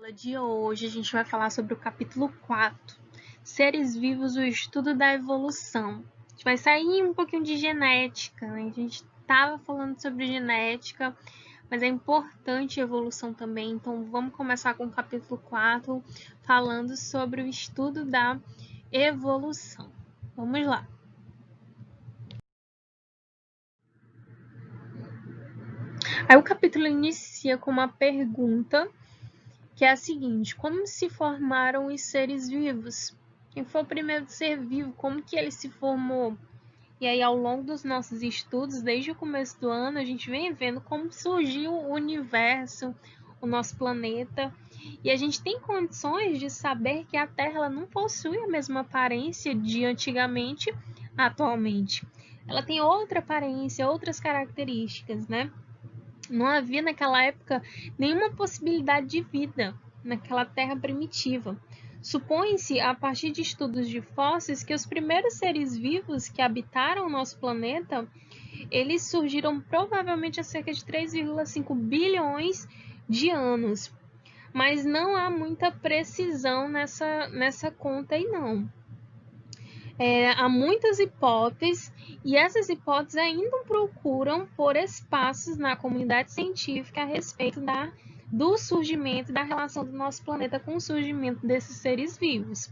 aula de hoje a gente vai falar sobre o capítulo 4, Seres Vivos, o estudo da evolução. A gente vai sair um pouquinho de genética, né? A gente estava falando sobre genética, mas é importante a evolução também, então vamos começar com o capítulo 4, falando sobre o estudo da evolução. Vamos lá. Aí o capítulo inicia com uma pergunta, que é a seguinte: como se formaram os seres vivos? Quem foi o primeiro ser vivo? Como que ele se formou? E aí, ao longo dos nossos estudos, desde o começo do ano, a gente vem vendo como surgiu o universo, o nosso planeta. E a gente tem condições de saber que a Terra ela não possui a mesma aparência de antigamente, atualmente. Ela tem outra aparência, outras características, né? Não havia naquela época nenhuma possibilidade de vida naquela terra primitiva. Supõe-se, a partir de estudos de fósseis, que os primeiros seres vivos que habitaram o nosso planeta, eles surgiram provavelmente há cerca de 3,5 bilhões de anos. Mas não há muita precisão nessa conta aí, não. Há muitas hipóteses e essas hipóteses ainda procuram por espaços na comunidade científica a respeito do surgimento, da relação do nosso planeta com o surgimento desses seres vivos.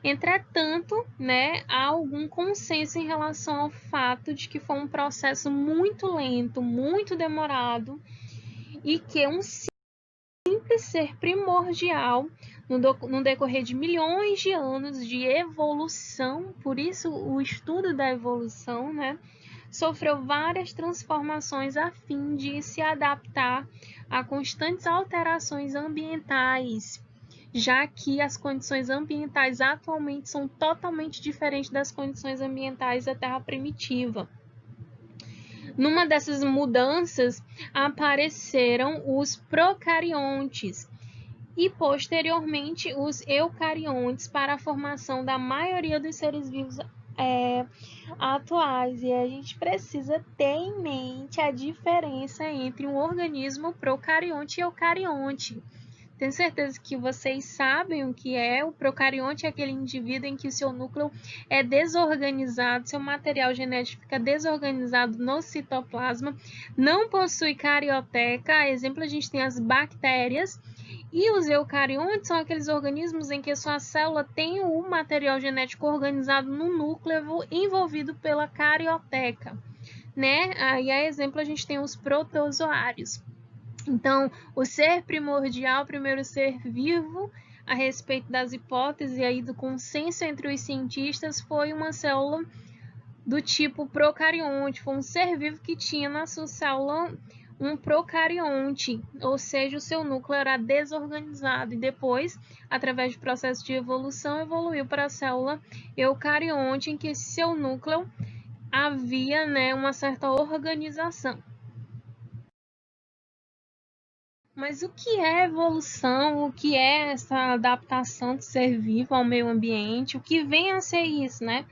Entretanto, né, há algum consenso em relação ao fato de que foi um processo muito lento, muito demorado e que um simples ser primordial no decorrer de milhões de anos de evolução, por isso o estudo da evolução, né, sofreu várias transformações a fim de se adaptar a constantes alterações ambientais, já que as condições ambientais atualmente são totalmente diferentes das condições ambientais da Terra primitiva. Numa dessas mudanças apareceram os procariontes e posteriormente os eucariontes para a formação da maioria dos seres vivos atuais. E a gente precisa ter em mente a diferença entre um organismo procarionte e eucarionte. Tenho certeza que vocês sabem o que é. O procarionte é aquele indivíduo em que o seu núcleo é desorganizado, seu material genético fica desorganizado no citoplasma, não possui carioteca. Exemplo, a gente tem as bactérias. E os eucariontes são aqueles organismos em que a sua célula tem o material genético organizado no núcleo envolvido pela carioteca, né? Aí, a exemplo, a gente tem os protozoários. Então, o ser primordial, o primeiro ser vivo, a respeito das hipóteses e aí do consenso entre os cientistas, foi uma célula do tipo procarionte, foi um ser vivo que tinha na sua célula um procarionte, ou seja, o seu núcleo era desorganizado e depois, através de processo de evolução, evoluiu para a célula eucarionte, em que seu núcleo havia, né, uma certa organização. Mas o que é evolução? O que é essa adaptação do ser vivo ao meio ambiente? O que vem a ser isso, né?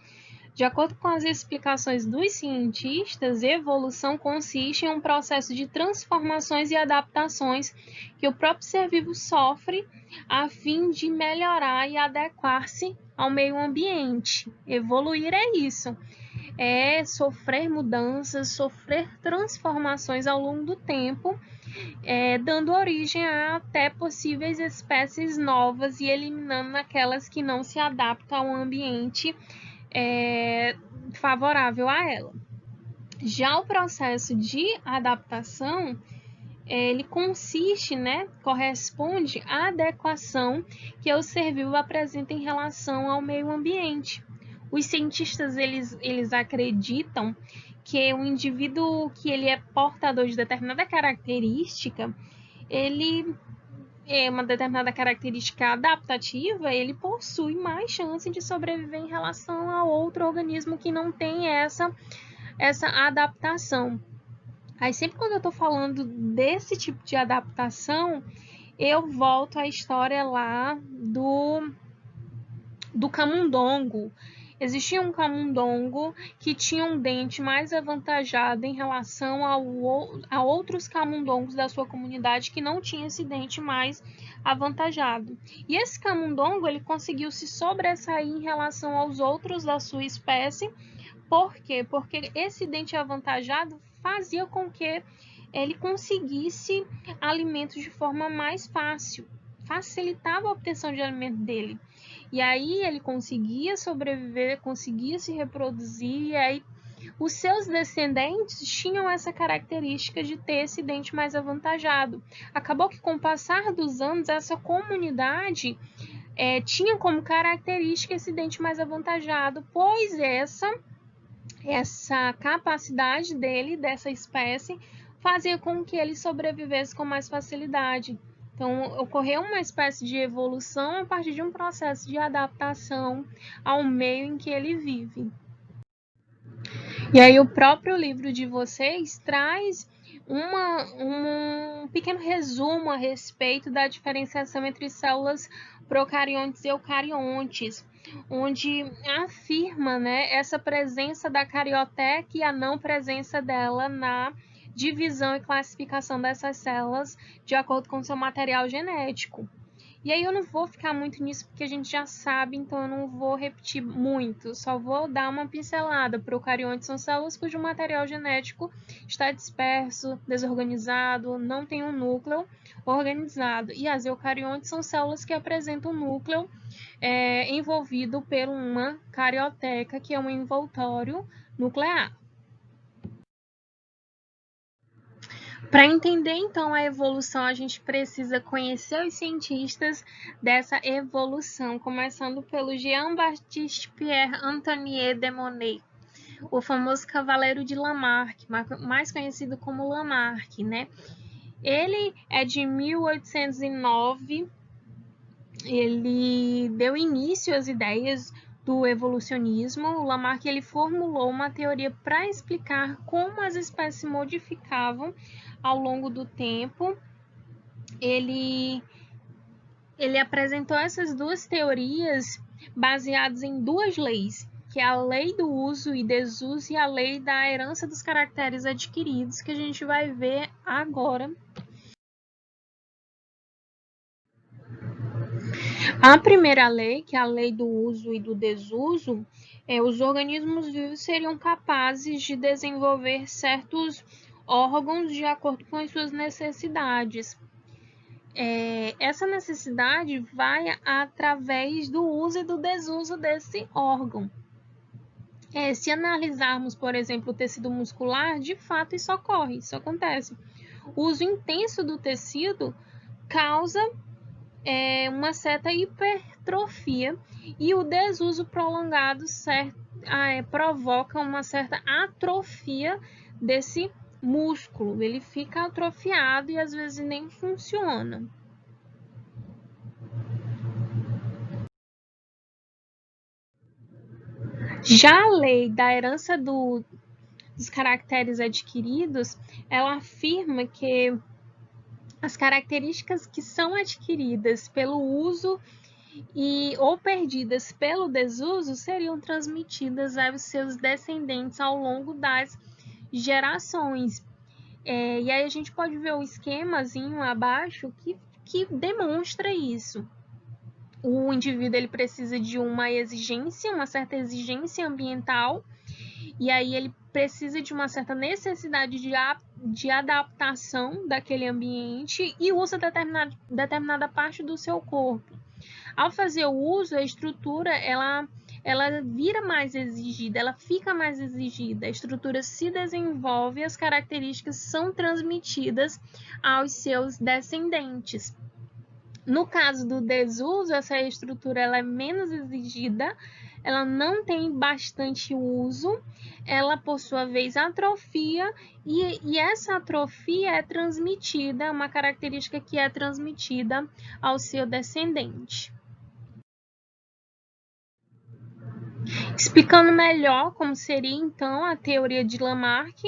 De acordo com as explicações dos cientistas, evolução consiste em um processo de transformações e adaptações que o próprio ser vivo sofre a fim de melhorar e adequar-se ao meio ambiente. Evoluir é isso, é sofrer mudanças, sofrer transformações ao longo do tempo, dando origem a até possíveis espécies novas e eliminando aquelas que não se adaptam ao ambiente favorável a ela. Já o processo de adaptação, ele consiste, né, corresponde à adequação que o ser vivo apresenta em relação ao meio ambiente. Os cientistas, eles acreditam que o indivíduo que ele é portador de determinada característica, ele é uma determinada característica adaptativa, ele possui mais chance de sobreviver em relação a outro organismo que não tem essa adaptação. Aí sempre quando eu estou falando desse tipo de adaptação, eu volto à história lá do camundongo. existia um camundongo que tinha um dente mais avantajado em relação a outros camundongos da sua comunidade que não tinha esse dente mais avantajado. E esse camundongo ele conseguiu se sobressair em relação aos outros da sua espécie. Por quê? Porque esse dente avantajado fazia com que ele conseguisse alimentos de forma mais fácil, facilitava a obtenção de alimento dele. E aí ele conseguia sobreviver, conseguia se reproduzir, e aí os seus descendentes tinham essa característica de ter esse dente mais avantajado. Acabou que com o passar dos anos, essa comunidade tinha como característica esse dente mais avantajado, pois essa capacidade dele, dessa espécie, fazia com que ele sobrevivesse com mais facilidade. Então, ocorreu uma espécie de evolução a partir de um processo de adaptação ao meio em que ele vive. E aí, o próprio livro de vocês traz um pequeno resumo a respeito da diferenciação entre células procariontes e eucariontes, onde afirma, né, essa presença da carioteca e a não presença dela na divisão e classificação dessas células de acordo com seu material genético. E aí eu não vou ficar muito nisso porque a gente já sabe, então eu não vou repetir muito, só vou dar uma pincelada. Procariontes são células cujo material genético está disperso, desorganizado, não tem um núcleo organizado. E as eucariontes são células que apresentam um núcleo envolvido por uma carioteca, que é um envoltório nuclear. Para entender, então, a evolução, a gente precisa conhecer os cientistas dessa evolução, começando pelo Jean-Baptiste Pierre Antoine de Monnet, o famoso Cavaleiro de Lamarck, mais conhecido como Lamarck, né? Ele é de 1809, ele deu início às ideias do evolucionismo. O Lamarck ele formulou uma teoria para explicar como as espécies se modificavam ao longo do tempo. Ele apresentou essas duas teorias baseadas em duas leis, que é a lei do uso e desuso e a lei da herança dos caracteres adquiridos, que a gente vai ver agora. A primeira lei, que é a lei do uso e do desuso, os organismos vivos seriam capazes de desenvolver certos órgãos de acordo com as suas necessidades. Essa necessidade vai através do uso e do desuso desse órgão. Se analisarmos, por exemplo, o tecido muscular, de fato isso ocorre, isso acontece. O uso intenso do tecido causa uma certa hipertrofia e o desuso prolongado provoca uma certa atrofia desse músculo. Ele fica atrofiado e às vezes nem funciona. Já a lei da herança dos caracteres adquiridos, ela afirma que as características que são adquiridas pelo uso ou perdidas pelo desuso seriam transmitidas aos seus descendentes ao longo das gerações. E aí a gente pode ver o esquemazinho abaixo que demonstra isso. O indivíduo ele precisa de uma certa exigência ambiental, e aí ele precisa de uma certa necessidade de adaptação daquele ambiente e usa determinada parte do seu corpo. Ao fazer o uso, a estrutura ela vira mais exigida, ela fica mais exigida, a estrutura se desenvolve e as características são transmitidas aos seus descendentes. No caso do desuso, essa estrutura ela é menos exigida, ela não tem bastante uso, ela por sua vez atrofia e essa atrofia é transmitida, uma característica que é transmitida ao seu descendente. Explicando melhor como seria então a teoria de Lamarck,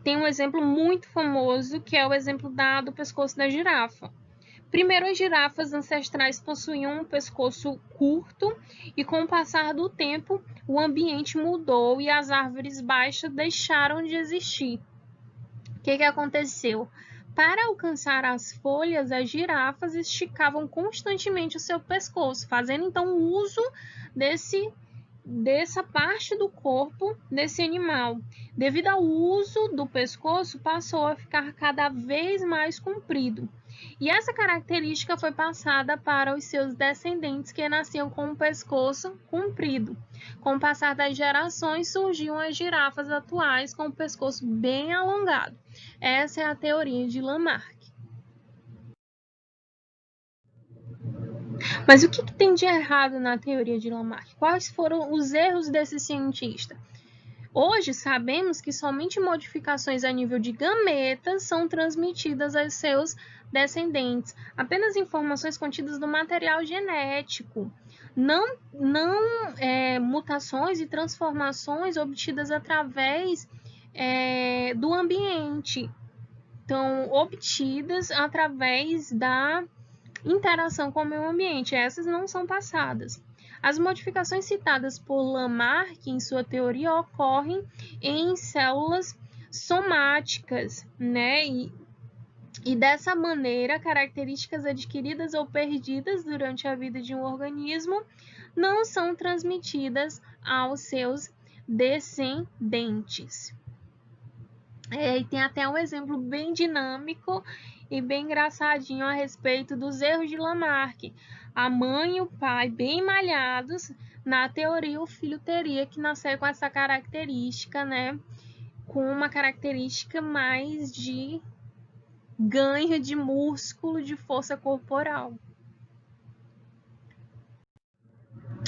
tem um exemplo muito famoso que é o exemplo do pescoço da girafa. Primeiro, as girafas ancestrais possuíam um pescoço curto e, com o passar do tempo, o ambiente mudou e as árvores baixas deixaram de existir. O que aconteceu? Para alcançar as folhas, as girafas esticavam constantemente o seu pescoço, fazendo então uso dessa parte do corpo desse animal. Devido ao uso do pescoço, passou a ficar cada vez mais comprido. E essa característica foi passada para os seus descendentes, que nasciam com o pescoço comprido. Com o passar das gerações, surgiam as girafas atuais com o pescoço bem alongado. Essa é a teoria de Lamarck. Mas o que tem de errado na teoria de Lamarck? Quais foram os erros desse cientista? Hoje sabemos que somente modificações a nível de gametas são transmitidas aos seus descendentes, apenas informações contidas no material genético, não mutações e transformações obtidas através do ambiente, então obtidas através da interação com o meio ambiente. Essas não são passadas. As modificações citadas por Lamarck em sua teoria ocorrem em células somáticas, né? E dessa maneira, características adquiridas ou perdidas durante a vida de um organismo não são transmitidas aos seus descendentes. E tem até um exemplo bem dinâmico e bem engraçadinho a respeito dos erros de Lamarck. A mãe e o pai bem malhados, na teoria o filho teria que nascer com essa característica, né? Com uma característica mais de ganho de músculo, de força corporal.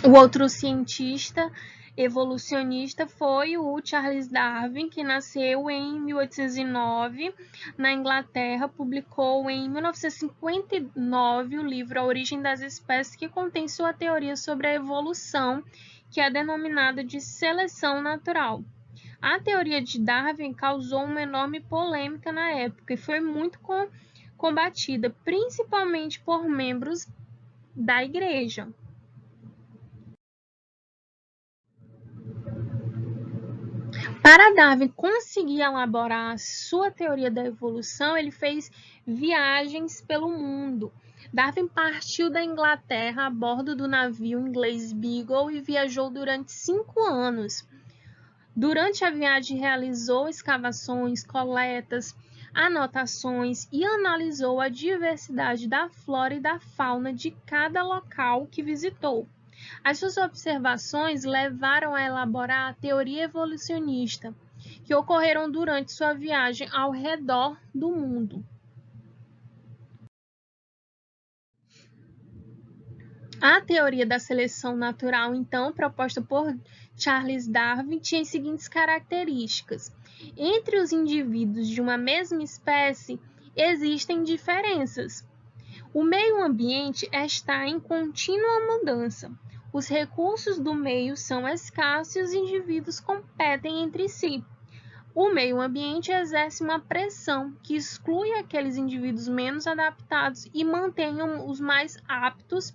O outro cientista evolucionista foi o Charles Darwin, que nasceu em 1809 na Inglaterra, publicou em 1959 o livro A Origem das Espécies, que contém sua teoria sobre a evolução, que é denominada de seleção natural. A teoria de Darwin causou uma enorme polêmica na época e foi muito combatida, principalmente por membros da igreja. Para Darwin conseguir elaborar a sua teoria da evolução, ele fez viagens pelo mundo. Darwin partiu da Inglaterra a bordo do navio inglês Beagle e viajou durante 5 anos. Durante a viagem, realizou escavações, coletas, anotações e analisou a diversidade da flora e da fauna de cada local que visitou. As suas observações levaram a elaborar a teoria evolucionista, que ocorreram durante sua viagem ao redor do mundo. A teoria da seleção natural, então, proposta por Charles Darwin, tinha as seguintes características. Entre os indivíduos de uma mesma espécie, existem diferenças. O meio ambiente está em contínua mudança. Os recursos do meio são escassos e os indivíduos competem entre si. O meio ambiente exerce uma pressão que exclui aqueles indivíduos menos adaptados e mantém os mais aptos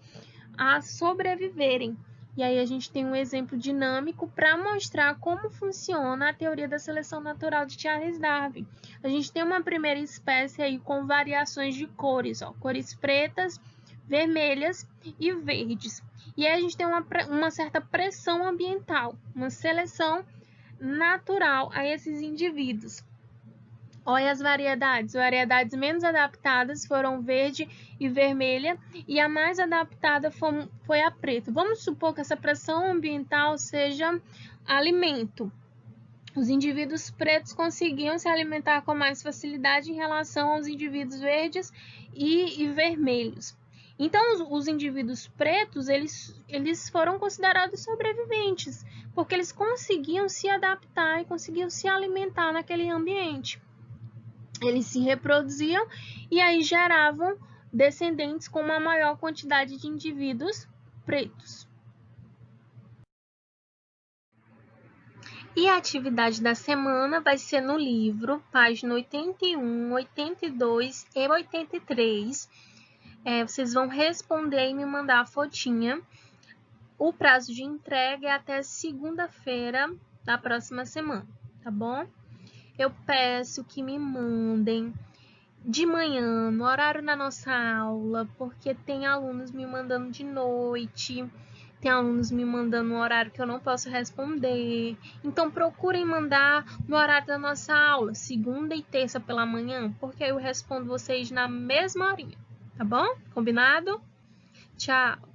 a sobreviverem. E aí a gente tem um exemplo dinâmico para mostrar como funciona a teoria da seleção natural de Charles Darwin. A gente tem uma primeira espécie aí com variações de cores, cores pretas, vermelhas e verdes. E aí a gente tem uma certa pressão ambiental, uma seleção natural a esses indivíduos. Olha as variedades menos adaptadas foram verde e vermelha e a mais adaptada foi a preta. Vamos supor que essa pressão ambiental seja alimento. Os indivíduos pretos conseguiam se alimentar com mais facilidade em relação aos indivíduos verdes e vermelhos. Então, os indivíduos pretos, eles foram considerados sobreviventes, porque eles conseguiam se adaptar e conseguiam se alimentar naquele ambiente. Eles se reproduziam e aí geravam descendentes com uma maior quantidade de indivíduos pretos. E a atividade da semana vai ser no livro, página 81, 82 e 83. Vocês vão responder e me mandar a fotinha. O prazo de entrega é até segunda-feira da próxima semana, tá bom? Eu peço que me mandem de manhã, no horário da nossa aula, porque tem alunos me mandando de noite, tem alunos me mandando no horário que eu não posso responder. Então, procurem mandar no horário da nossa aula, segunda e terça pela manhã, porque eu respondo vocês na mesma horinha, tá bom? Combinado? Tchau!